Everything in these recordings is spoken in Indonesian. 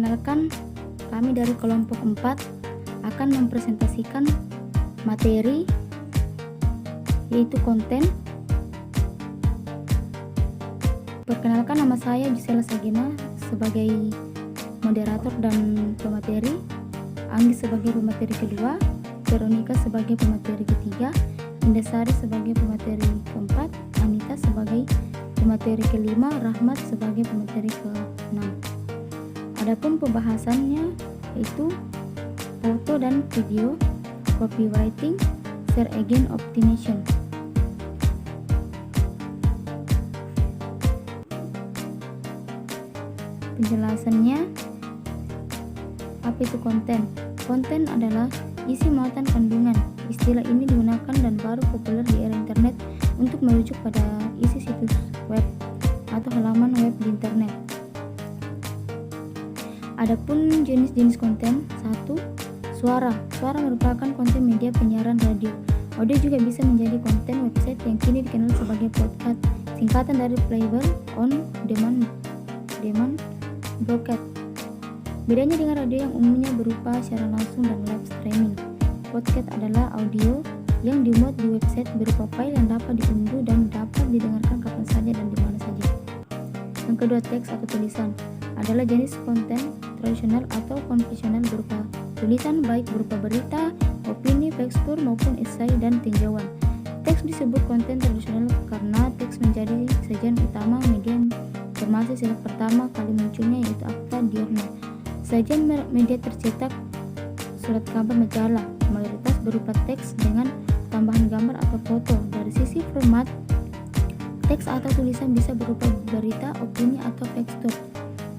Perkenalkan, kami dari kelompok 4 akan mempresentasikan materi, yaitu konten. Perkenalkan, nama saya Gisela Sagina sebagai moderator dan pemateri, Anggi sebagai pemateri kedua, Veronica sebagai pemateri ketiga, Indasari sebagai pemateri keempat, Anita sebagai pemateri kelima, Rahmat sebagai pemateri keenam. Adapun pembahasannya yaitu foto dan video, copywriting, search engine optimization. Penjelasannya, apa itu konten? Konten adalah isi muatan kandungan. Istilah ini digunakan dan baru populer di era internet untuk merujuk pada isi situs web atau halaman web di internet. Adapun jenis-jenis konten. 1. Suara. Suara merupakan konten media penyiaran radio. Audio juga bisa menjadi konten website yang kini dikenal sebagai podcast, singkatan dari playable on demand broadcast. Bedanya dengan radio yang umumnya berupa siaran langsung dan live streaming. Podcast adalah audio yang dimuat di website berupa file yang dapat diunduh dan dapat didengarkan kapan saja dan di mana saja. Yang kedua, teks atau tulisan adalah jenis konten tradisional atau konvensional berupa tulisan, baik berupa berita, opini, tekstur maupun esai dan tinjauan. Teks disebut konten tradisional karena teks menjadi sajian utama media informasi sejak pertama kali munculnya, yaitu akta diurna. Sajian media tercetak, surat kabar, majalah, mayoritas berupa teks dengan tambahan gambar atau foto. Dari sisi format, teks atau tulisan bisa berupa berita, opini, atau tekstur.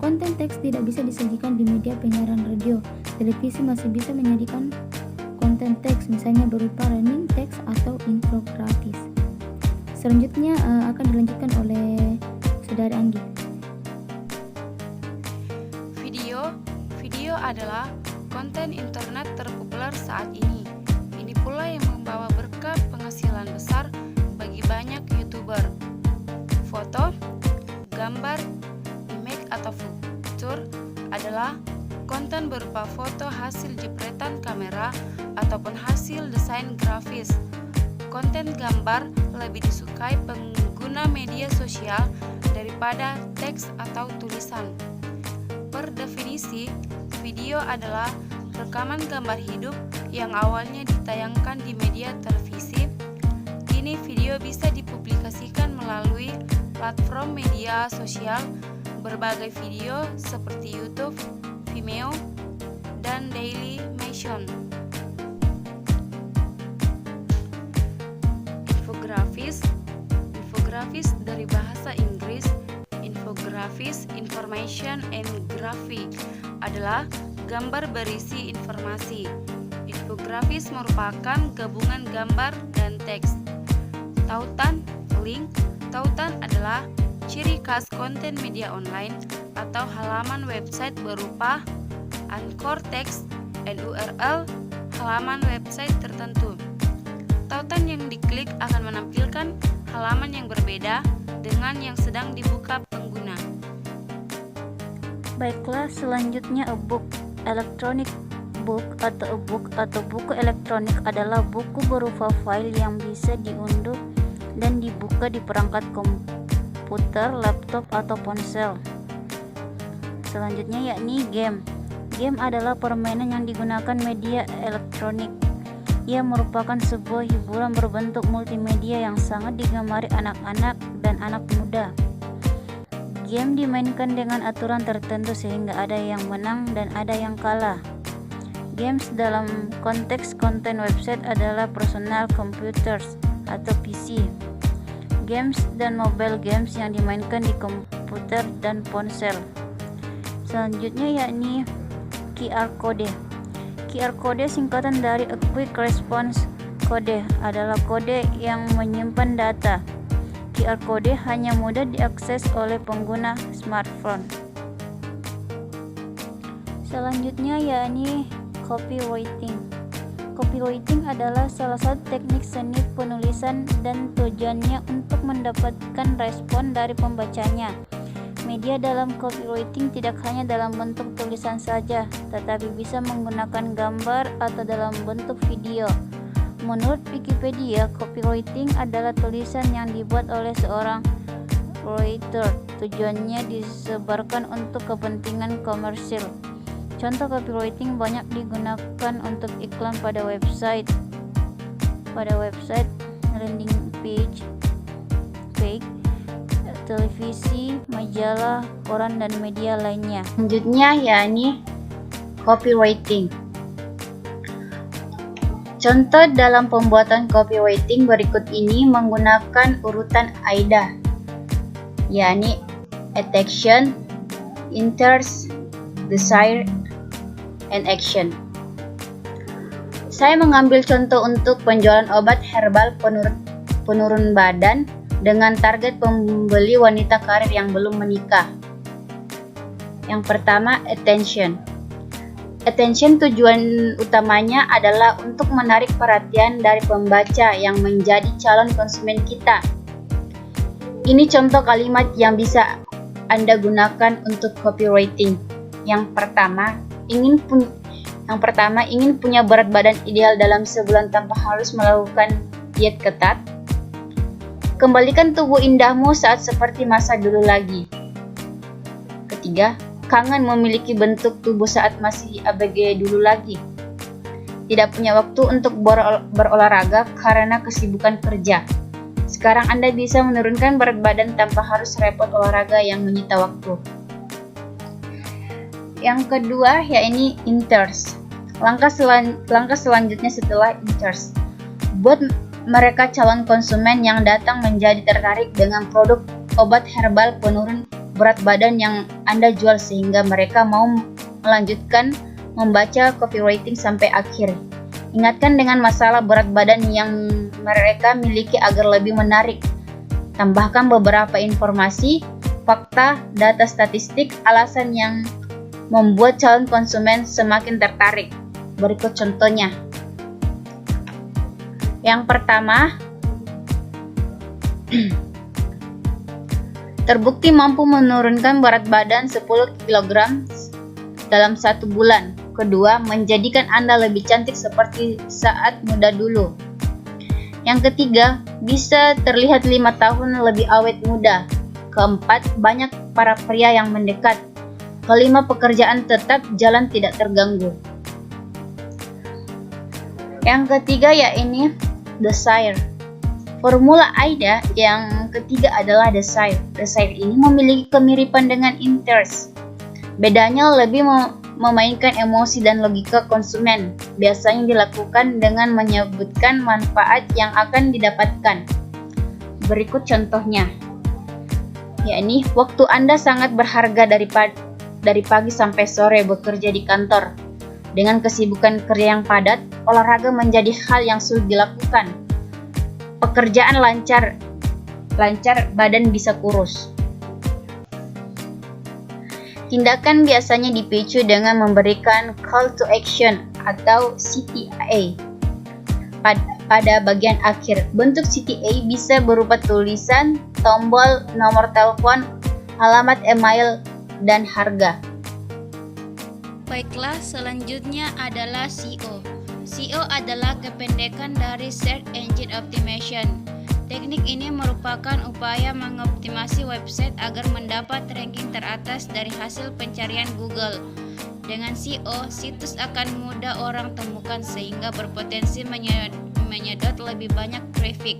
Konten teks tidak bisa disajikan di media penyiaran radio. Televisi masih bisa menyajikan konten teks, misalnya berupa running text atau infografis. Selanjutnya akan dilanjutkan oleh Saudari Anggi. Video adalah konten internet terpopuler saat ini. Ini pula yang membawa berkah penghasilan besar bagi banyak YouTuber. Foto, gambar, image atau fitur adalah konten berupa foto hasil jepretan kamera ataupun hasil desain grafis. Konten gambar lebih disukai pengguna media sosial daripada teks atau tulisan. Per definisi, video adalah rekaman gambar hidup yang awalnya ditayangkan di media televisi. Kini video bisa dipublikasikan melalui platform media sosial. Berbagai video seperti YouTube, Vimeo, dan Dailymotion. Infografis dari bahasa Inggris infografis, information and graphic, adalah gambar berisi informasi. Infografis merupakan gabungan gambar dan teks. Tautan, link. Tautan adalah ciri khas konten media online atau halaman website berupa anchor text dan URL halaman website tertentu. Tautan yang diklik akan menampilkan halaman yang berbeda dengan yang sedang dibuka pengguna. Baiklah, selanjutnya e-book. Electronic book atau e-book atau buku elektronik adalah buku berupa file yang bisa diunduh dan dibuka di perangkat komputer, laptop, atau ponsel. Selanjutnya yakni game. Game adalah permainan yang digunakan media elektronik. Ia merupakan sebuah hiburan berbentuk multimedia yang sangat digemari anak-anak dan anak muda. Game dimainkan dengan aturan tertentu sehingga ada yang menang dan ada yang kalah. Games dalam konteks konten website adalah personal computers atau PC. Games dan mobile games yang dimainkan di komputer dan ponsel. Selanjutnya yakni QR Code. QR Code singkatan dari A Quick Response Code adalah kode yang menyimpan data. QR Code hanya mudah diakses oleh pengguna smartphone. Selanjutnya yakni copywriting. Copywriting adalah salah satu teknik seni penulisan dan tujuannya untuk mendapatkan respon dari pembacanya. Media dalam copywriting tidak hanya dalam bentuk tulisan saja, tetapi bisa menggunakan gambar atau dalam bentuk video. Menurut Wikipedia, copywriting adalah tulisan yang dibuat oleh seorang writer. Tujuannya disebarkan untuk kepentingan komersil. Contoh copywriting banyak digunakan untuk iklan pada website, landing page, televisi, majalah, koran, dan media lainnya. Selanjutnya yakni copywriting. Contoh dalam pembuatan copywriting berikut ini menggunakan urutan AIDA, yakni attention, interest, desire, and action. Saya mengambil contoh untuk penjualan obat herbal penurun badan dengan target pembeli wanita karir yang belum menikah. Yang pertama, attention. Attention tujuan utamanya adalah untuk menarik perhatian dari pembaca yang menjadi calon konsumen kita. Ini contoh kalimat yang bisa Anda gunakan untuk copywriting. Yang pertama, ingin punya berat badan ideal dalam sebulan tanpa harus melakukan diet ketat. Kembalikan tubuh indahmu saat seperti masa dulu lagi. Ketiga, kangen memiliki bentuk tubuh saat masih ABG dulu lagi. Tidak punya waktu untuk berolahraga karena kesibukan kerja. Sekarang Anda bisa menurunkan berat badan tanpa harus repot olahraga yang menyita waktu. Yang kedua, yakni interest. Langkah selanjutnya setelah interest, buat mereka calon konsumen yang datang menjadi tertarik dengan produk obat herbal penurun berat badan yang Anda jual sehingga mereka mau melanjutkan membaca copywriting sampai akhir. Ingatkan dengan masalah berat badan yang mereka miliki agar lebih menarik. Tambahkan beberapa informasi, fakta, data statistik, alasan yang membuat calon konsumen semakin tertarik. Berikut contohnya. Yang pertama, terbukti mampu menurunkan berat badan 10 kg dalam 1 bulan. Kedua, menjadikan Anda lebih cantik seperti saat muda dulu. Yang ketiga, bisa terlihat 5 tahun lebih awet muda. Keempat, banyak para pria yang mendekat. Kelima, pekerjaan tetap jalan tidak terganggu. Yang ketiga yakni desire. Formula AIDA yang ketiga adalah desire. Desire ini memiliki kemiripan dengan interest. Bedanya lebih memainkan emosi dan logika konsumen. Biasanya dilakukan dengan menyebutkan manfaat yang akan didapatkan. Berikut contohnya. Yakni waktu Anda sangat berharga dari pagi sampai sore bekerja di kantor. Dengan kesibukan kerja yang padat, olahraga menjadi hal yang sulit dilakukan. Pekerjaan lancar, badan bisa kurus. Tindakan biasanya dipicu dengan memberikan call to action atau CTA. Pada bagian akhir, bentuk CTA bisa berupa tulisan, tombol, nomor telepon, alamat email, dan harga. Baiklah, selanjutnya adalah SEO. SEO adalah kependekan dari Search Engine Optimization. Teknik ini merupakan upaya mengoptimasi website agar mendapat ranking teratas dari hasil pencarian Google. Dengan SEO, situs akan mudah orang temukan sehingga berpotensi menyedot lebih banyak traffic.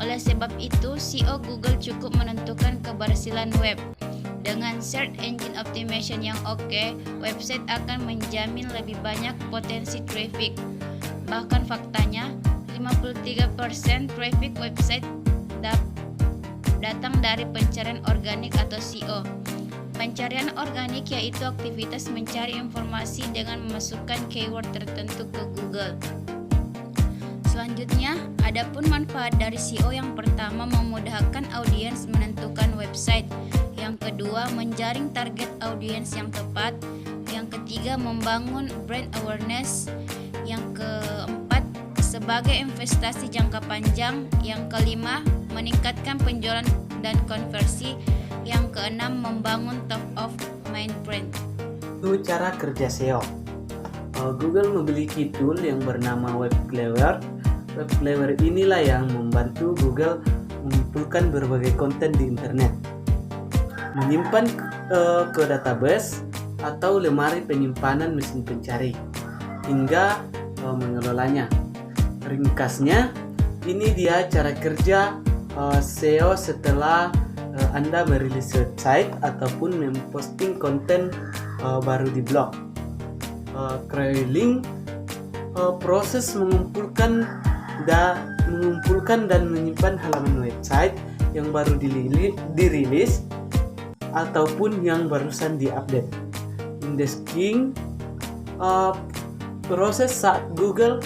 Oleh sebab itu, SEO Google cukup menentukan keberhasilan web. Dengan Search Engine Optimization yang oke, website akan menjamin lebih banyak potensi traffic. Bahkan faktanya, 53% traffic website datang dari pencarian organik atau SEO. Pencarian organik yaitu aktivitas mencari informasi dengan memasukkan keyword tertentu ke Google. Selanjutnya, adapun manfaat dari SEO yang pertama memudahkan audiens menentukan website. Yang kedua, menjaring target audiens yang tepat. Yang ketiga, membangun brand awareness. Yang keempat, sebagai investasi jangka panjang. Yang kelima, meningkatkan penjualan dan konversi. Yang keenam, membangun top of mind brand. Itu cara kerja SEO. Google memiliki tool yang bernama Web Crawler. Web Crawler inilah yang membantu Google mengumpulkan berbagai konten di internet, menyimpan ke database atau lemari penyimpanan mesin pencari, hingga mengelolanya. Ringkasnya, ini dia cara kerja SEO setelah Anda merilis website ataupun memposting konten baru di blog. Crawling, proses mengumpulkan dan menyimpan halaman website yang baru dirilis ataupun yang barusan diupdate. Indexing, proses saat Google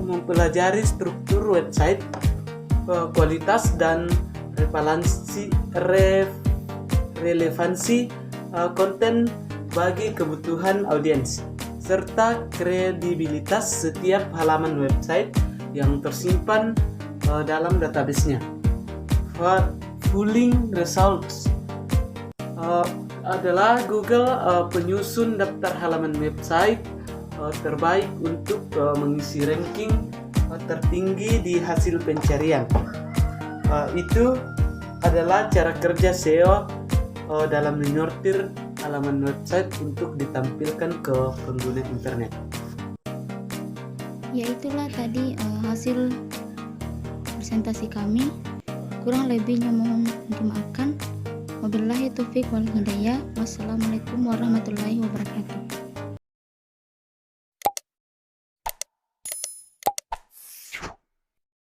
mempelajari struktur website, kualitas dan relevansi konten bagi kebutuhan audiens, serta kredibilitas setiap halaman website yang tersimpan dalam database-nya. Pooling results adalah Google penyusun daftar halaman website terbaik untuk mengisi ranking tertinggi di hasil pencarian. Itu adalah cara kerja SEO dalam menyortir halaman website untuk ditampilkan ke pengguna internet. Ya, itulah tadi hasil presentasi kami. Kurang lebihnya mohon dimaafkan. Wabillahi taufiq wal hidayah. Wassalamualaikum warahmatullahi wabarakatuh.